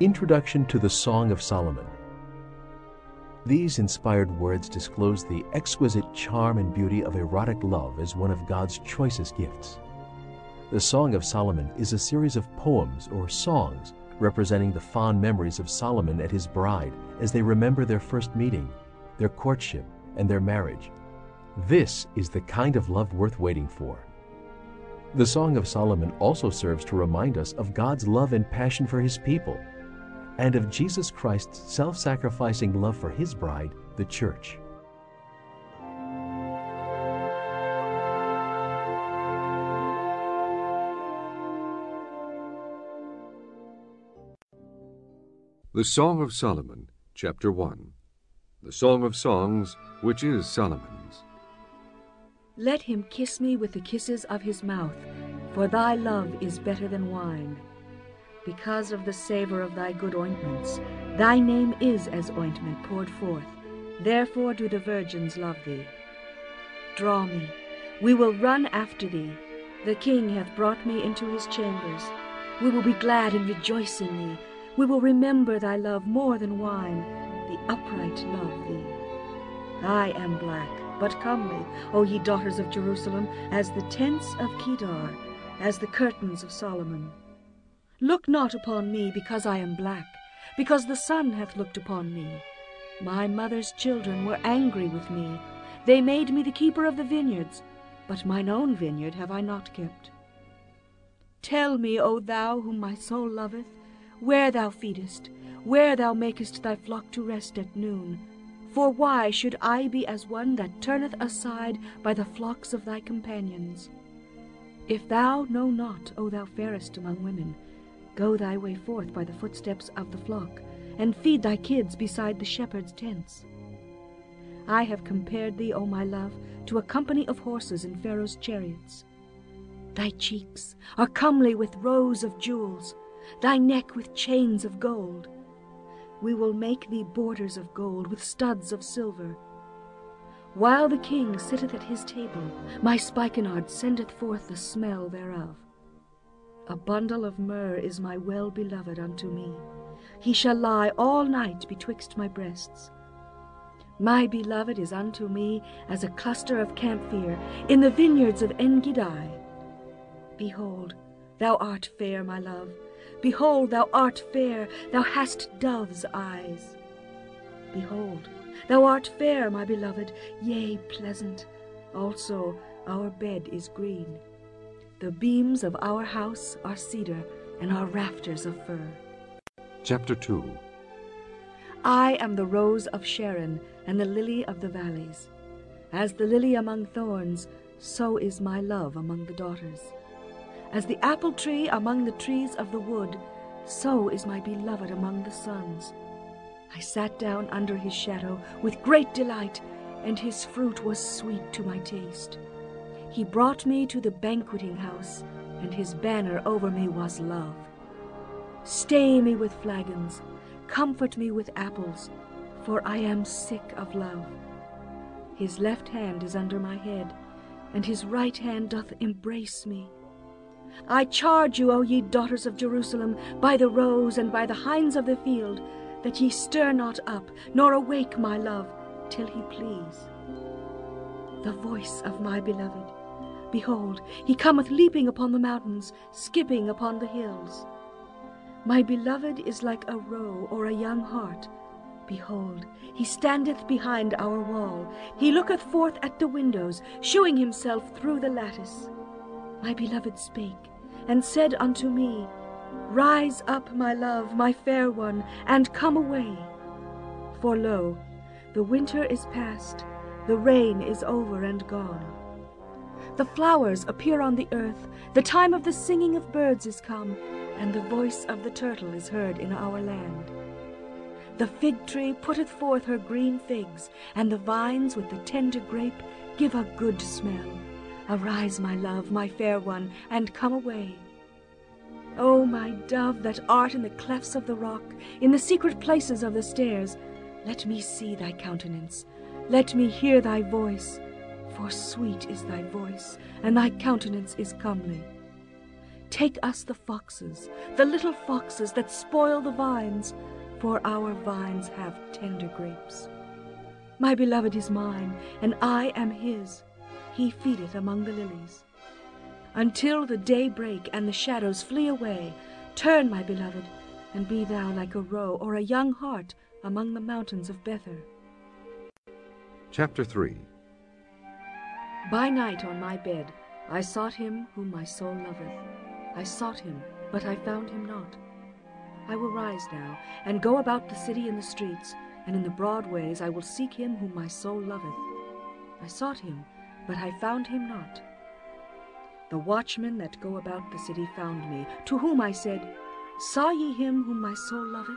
Introduction to the Song of Solomon. These inspired words disclose the exquisite charm and beauty of erotic love as one of God's choicest gifts. The Song of Solomon is a series of poems or songs representing the fond memories of Solomon and his bride as they remember their first meeting, their courtship, and their marriage. This is the kind of love worth waiting for. The Song of Solomon also serves to remind us of God's love and passion for his people, and of Jesus Christ's self-sacrificing love for his bride, the church. The Song of Solomon, Chapter 1. The Song of Songs, which is Solomon's. Let him kiss me with the kisses of his mouth, for thy love is better than wine. Because of the savor of thy good ointments, thy name is as ointment poured forth. Therefore do the virgins love thee. Draw me, we will run after thee. The king hath brought me into his chambers. We will be glad and rejoice in thee. We will remember thy love more than wine. The upright love thee. I am black, but comely, O ye daughters of Jerusalem, as the tents of Kedar, as the curtains of Solomon. Look not upon me because I am black, because the sun hath looked upon me. My mother's children were angry with me. They made me the keeper of the vineyards, but mine own vineyard have I not kept. Tell me, O thou whom my soul loveth, where thou feedest, where thou makest thy flock to rest at noon. For why should I be as one that turneth aside by the flocks of thy companions? If thou know not, O thou fairest among women, go thy way forth by the footsteps of the flock, and feed thy kids beside the shepherd's tents. I have compared thee, O my love, to a company of horses in Pharaoh's chariots. Thy cheeks are comely with rows of jewels, thy neck with chains of gold. We will make thee borders of gold with studs of silver. While the king sitteth at his table, my spikenard sendeth forth the smell thereof. A bundle of myrrh is my well-beloved unto me. He shall lie all night betwixt my breasts. My beloved is unto me as a cluster of camphire in the vineyards of En-Gedi. Behold, thou art fair, my love. Behold, thou art fair, thou hast dove's eyes. Behold, thou art fair, my beloved, yea, pleasant. Also our bed is green. The beams of our house are cedar, and our rafters of fir. Chapter 2. I am the rose of Sharon, and the lily of the valleys. As the lily among thorns, so is my love among the daughters. As the apple tree among the trees of the wood, so is my beloved among the sons. I sat down under his shadow with great delight, and his fruit was sweet to my taste. He brought me to the banqueting house, and his banner over me was love. Stay me with flagons, comfort me with apples, for I am sick of love. His left hand is under my head, and his right hand doth embrace me. I charge you, O ye daughters of Jerusalem, by the roes and by the hinds of the field, that ye stir not up, nor awake my love, till he please. The voice of my beloved, behold, he cometh leaping upon the mountains, skipping upon the hills. My beloved is like a roe or a young hart. Behold, he standeth behind our wall. He looketh forth at the windows, shewing himself through the lattice. My beloved spake, and said unto me, Rise up, my love, my fair one, and come away. For lo, the winter is past, the rain is over and gone. The flowers appear on the earth, the time of the singing of birds is come, and the voice of the turtle is heard in our land. The fig tree putteth forth her green figs, and the vines with the tender grape give a good smell. Arise, my love, my fair one, and come away. O my dove that art in the clefts of the rock, in the secret places of the stairs, let me see thy countenance, let me hear thy voice, for sweet is thy voice, and thy countenance is comely. Take us the foxes, the little foxes that spoil the vines, for our vines have tender grapes. My beloved is mine, and I am his. He feedeth among the lilies. Until the day break and the shadows flee away, turn, my beloved, and be thou like a roe or a young hart among the mountains of Bether. Chapter 3. By night on my bed I sought him whom my soul loveth. I sought him, but I found him not. I will rise now, and go about the city in the streets, and in the broad ways I will seek him whom my soul loveth. I sought him, but I found him not. The watchmen that go about the city found me, to whom I said, Saw ye him whom my soul loveth?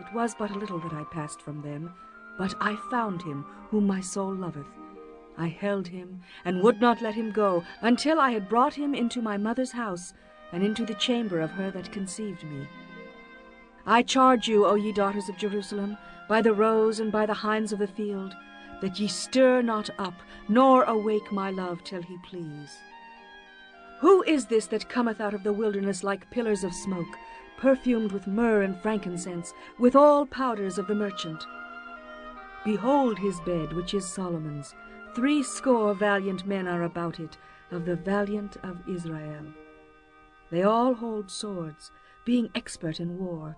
It was but a little that I passed from them, but I found him whom my soul loveth. I held him, and would not let him go, until I had brought him into my mother's house, and into the chamber of her that conceived me. I charge you, O ye daughters of Jerusalem, by the roes and by the hinds of the field, that ye stir not up, nor awake my love till he please. Who is this that cometh out of the wilderness like pillars of smoke, perfumed with myrrh and frankincense, with all powders of the merchant? Behold his bed, which is Solomon's. 80 valiant men are about it, of the valiant of Israel. They all hold swords, being expert in war.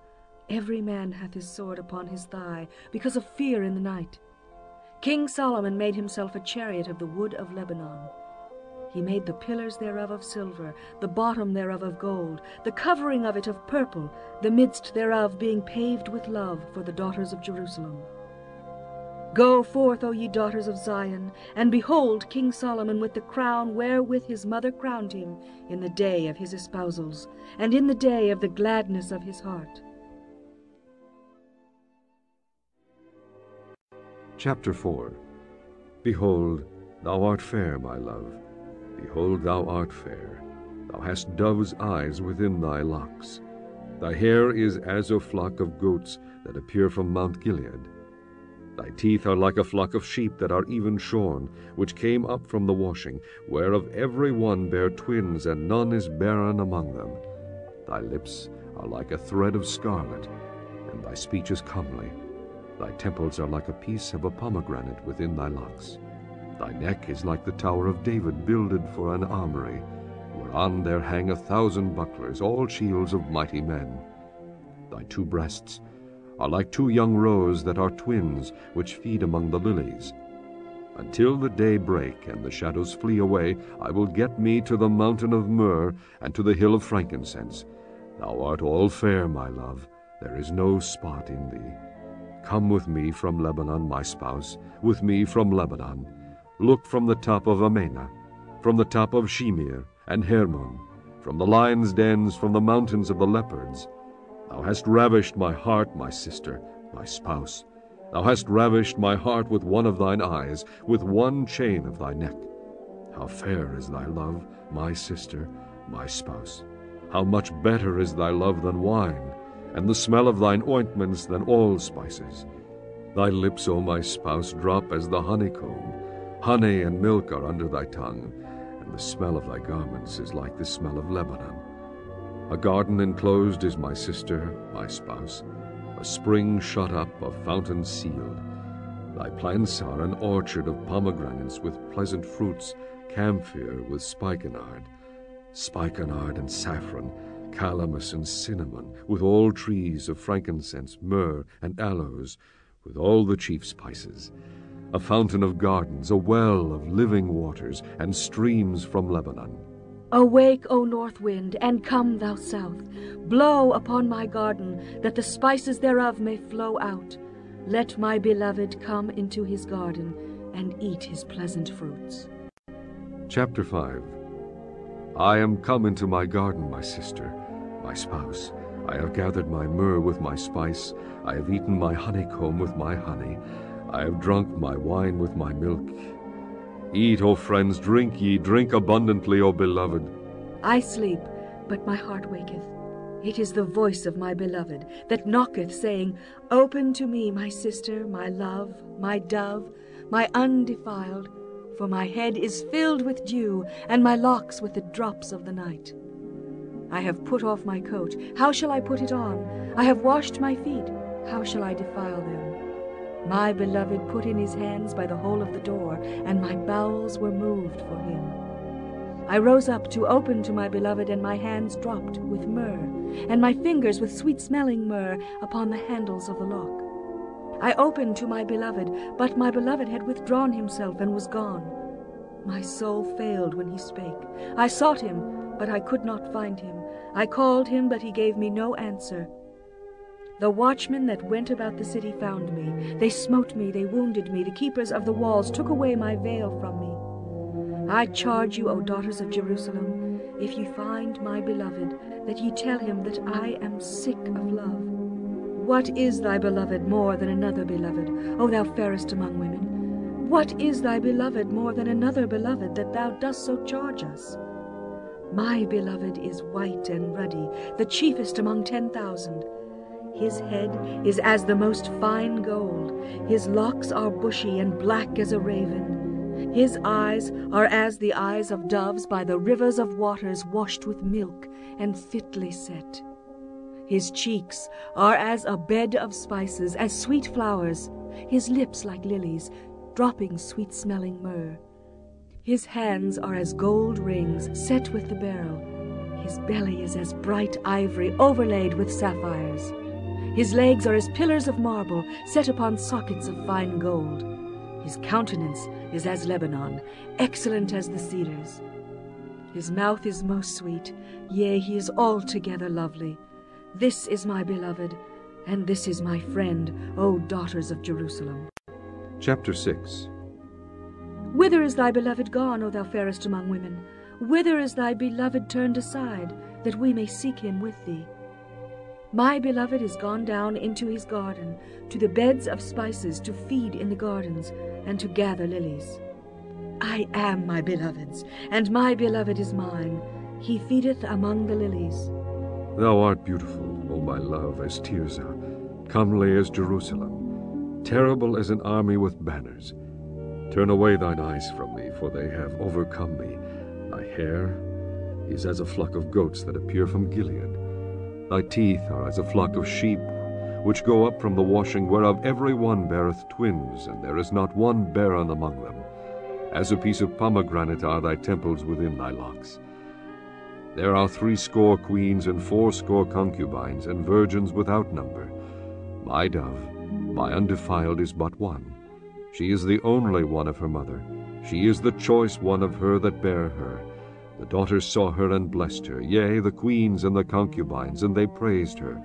Every man hath his sword upon his thigh, because of fear in the night. King Solomon made himself a chariot of the wood of Lebanon. He made the pillars thereof of silver, the bottom thereof of gold, the covering of it of purple, the midst thereof being paved with love for the daughters of Jerusalem. Go forth, O ye daughters of Zion, and behold King Solomon with the crown wherewith his mother crowned him in the day of his espousals, and in the day of the gladness of his heart. Chapter 4. Behold, thou art fair, my love. Behold, thou art fair. Thou hast dove's eyes within thy locks. Thy hair is as a flock of goats that appear from Mount Gilead. Thy teeth are like a flock of sheep that are even shorn, which came up from the washing, whereof every one bare twins, and none is barren among them. Thy lips are like a thread of scarlet, and thy speech is comely. Thy temples are like a piece of a pomegranate within thy locks. Thy neck is like the tower of David builded for an armory, whereon there hang 1,000 bucklers, all shields of mighty men. Thy 2 breasts are like 2 young roes that are twins, which feed among the lilies. Until the day break and the shadows flee away, I will get me to the mountain of myrrh and to the hill of frankincense. Thou art all fair, my love, there is no spot in thee. Come with me from Lebanon, my spouse, with me from Lebanon. Look from the top of Amana, from the top of Shemir and Hermon, from the lions' dens, from the mountains of the leopards. Thou hast ravished my heart, my sister, my spouse. Thou hast ravished my heart with one of thine eyes, with one chain of thy neck. How fair is thy love, my sister, my spouse! How much better is thy love than wine, and the smell of thine ointments than all spices. Thy lips, O my spouse, drop as the honeycomb. Honey and milk are under thy tongue, and the smell of thy garments is like the smell of Lebanon. A garden enclosed is my sister, my spouse, a spring shut up, a fountain sealed. Thy plants are an orchard of pomegranates with pleasant fruits, camphor with spikenard and saffron, calamus and cinnamon, with all trees of frankincense, myrrh, and aloes, with all the chief spices. A fountain of gardens, a well of living waters, and streams from Lebanon. Awake, O north wind, and come, thou south. Blow upon my garden, that the spices thereof may flow out. Let my beloved come into his garden, and eat his pleasant fruits. Chapter 5. I am come into my garden, my sister, my spouse. I have gathered my myrrh with my spice. I have eaten my honeycomb with my honey. I have drunk my wine with my milk. Eat, O friends, drink ye, drink abundantly, O beloved. I sleep, but my heart waketh. It is the voice of my beloved that knocketh, saying, Open to me, my sister, my love, my dove, my undefiled, for my head is filled with dew, and my locks with the drops of the night. I have put off my coat. How shall I put it on? I have washed my feet. How shall I defile them? My beloved put in his hands by the hole of the door, and my bowels were moved for him. I rose up to open to my beloved, and my hands dropped with myrrh, and my fingers with sweet-smelling myrrh upon the handles of the lock. I opened to my beloved, but my beloved had withdrawn himself and was gone. My soul failed when he spake. I sought him, but I could not find him. I called him, but he gave me no answer. The watchmen that went about the city found me. They smote me, they wounded me. The keepers of the walls took away my veil from me. I charge you, O daughters of Jerusalem, if ye find my beloved, that ye tell him that I am sick of love. What is thy beloved more than another beloved, O thou fairest among women? What is thy beloved more than another beloved, that thou dost so charge us? My beloved is white and ruddy, the chiefest among 10,000. His head is as the most fine gold. His locks are bushy and black as a raven. His eyes are as the eyes of doves by the rivers of waters washed with milk and fitly set. His cheeks are as a bed of spices, as sweet flowers. His lips like lilies, dropping sweet-smelling myrrh. His hands are as gold rings set with the beryl. His belly is as bright ivory overlaid with sapphires. His legs are as pillars of marble set upon sockets of fine gold. His countenance is as Lebanon, excellent as the cedars. His mouth is most sweet, yea, he is altogether lovely. This is my beloved, and this is my friend, O daughters of Jerusalem. Chapter 6. Whither is thy beloved gone, O thou fairest among women? Whither is thy beloved turned aside, that we may seek him with thee? My beloved is gone down into his garden, to the beds of spices, to feed in the gardens, and to gather lilies. I am my beloved's, and my beloved is mine. He feedeth among the lilies. Thou art beautiful, O my love, as Tirzah, comely as Jerusalem, terrible as an army with banners. Turn away thine eyes from me, for they have overcome me. Thy hair is as a flock of goats that appear from Gilead. Thy teeth are as a flock of sheep, which go up from the washing, whereof every one beareth twins, and there is not one barren among them. As a piece of pomegranate are thy temples within thy locks. There are 80 queens and 80 concubines, and virgins without number. My dove, my undefiled, is but one. She is the only one of her mother. She is the choice one of her that bare her. The daughters saw her and blessed her, yea, the queens and the concubines, and they praised her.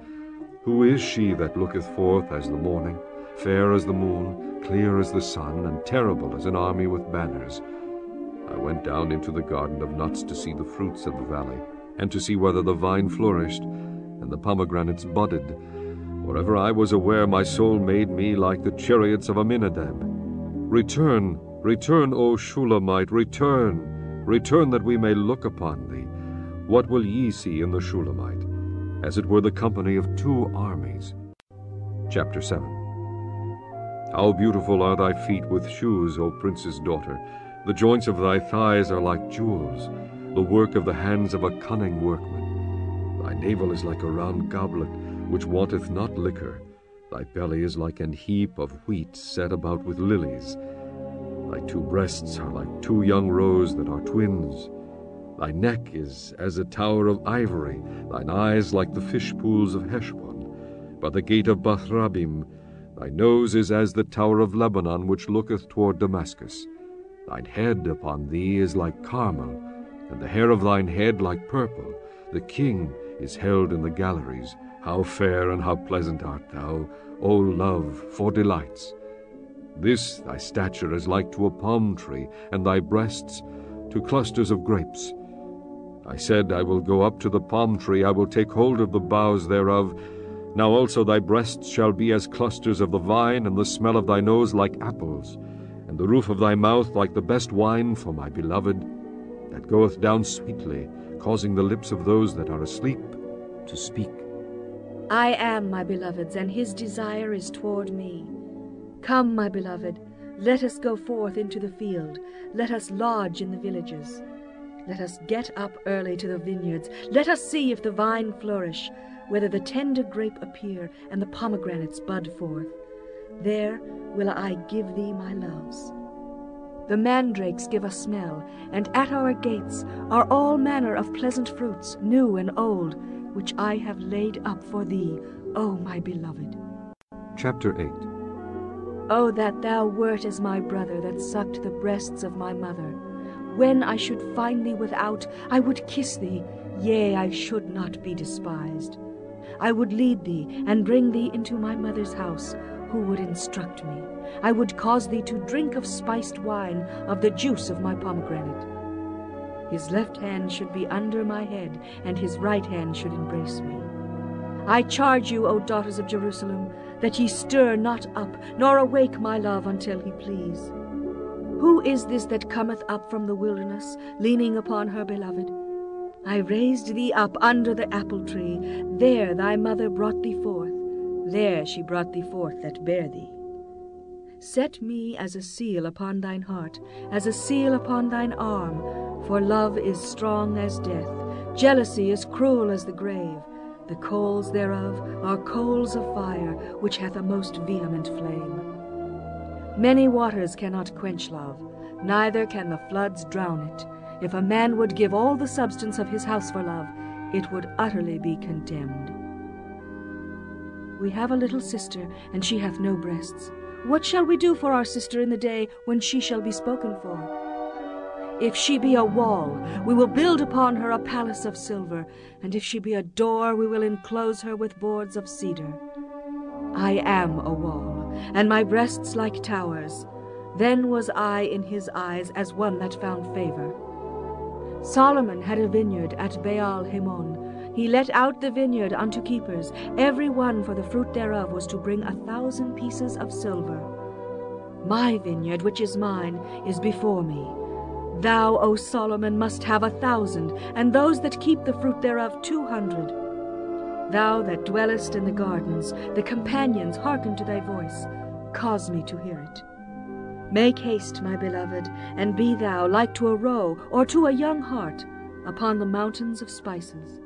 Who is she that looketh forth as the morning, fair as the moon, clear as the sun, and terrible as an army with banners? I went down into the garden of nuts to see the fruits of the valley, and to see whether the vine flourished, and the pomegranates budded. Wherever I was aware, my soul made me like the chariots of Aminadab. Return, return, O Shulamite, return! Return, that we may look upon thee. What will ye see in the Shulamite? As it were the company of 2 armies. Chapter 7. How beautiful are thy feet with shoes, O prince's daughter! The joints of thy thighs are like jewels, the work of the hands of a cunning workman. Thy navel is like a round goblet, which wanteth not liquor. Thy belly is like an heap of wheat set about with lilies. Thy 2 breasts are like 2 young roes that are twins. Thy neck is as a tower of ivory, thine eyes like the fish pools of Heshbon. By the gate of Bathrabim, thy nose is as the tower of Lebanon, which looketh toward Damascus. Thine head upon thee is like Carmel, and the hair of thine head like purple. The king is held in the galleries. How fair and how pleasant art thou, O love, for delights! This thy stature is like to a palm tree, and thy breasts to clusters of grapes. I said, I will go up to the palm tree, I will take hold of the boughs thereof. Now also thy breasts shall be as clusters of the vine, and the smell of thy nose like apples, and the roof of thy mouth like the best wine for my beloved, that goeth down sweetly, causing the lips of those that are asleep to speak. I am my beloved's, and his desire is toward me. Come, my beloved, let us go forth into the field, let us lodge in the villages. Let us get up early to the vineyards. Let us see if the vine flourish, whether the tender grape appear, and the pomegranates bud forth. There will I give thee my loves. The mandrakes give a smell, and at our gates are all manner of pleasant fruits, new and old, which I have laid up for thee, O my beloved. Chapter 8. O that thou wert as my brother that sucked the breasts of my mother. When I should find thee without, I would kiss thee, yea, I should not be despised. I would lead thee and bring thee into my mother's house, who would instruct me. I would cause thee to drink of spiced wine, of the juice of my pomegranate. His left hand should be under my head, and his right hand should embrace me. I charge you, O daughters of Jerusalem, that ye stir not up, nor awake my love until he please. Who is this that cometh up from the wilderness, leaning upon her beloved? I raised thee up under the apple tree. There thy mother brought thee forth. There she brought thee forth that bare thee. Set me as a seal upon thine heart, as a seal upon thine arm, for love is strong as death, jealousy is cruel as the grave. The coals thereof are coals of fire, which hath a most vehement flame. Many waters cannot quench love, neither can the floods drown it. If a man would give all the substance of his house for love, it would utterly be condemned. We have a little sister, and she hath no breasts. What shall we do for our sister in the day when she shall be spoken for? If she be a wall, we will build upon her a palace of silver, and if she be a door, we will enclose her with boards of cedar. I am a wall, and my breasts like towers. Then was I in his eyes as one that found favor. Solomon had a vineyard at Baal-Hamon. He let out the vineyard unto keepers. Every one for the fruit thereof was to bring 1,000 pieces of silver. My vineyard, which is mine, is before me. Thou, O Solomon, must have 1,000, and those that keep the fruit thereof 200. Thou that dwellest in the gardens, the companions hearken to thy voice. Cause me to hear it. Make haste, my beloved, and be thou like to a roe or to a young hart upon the mountains of spices.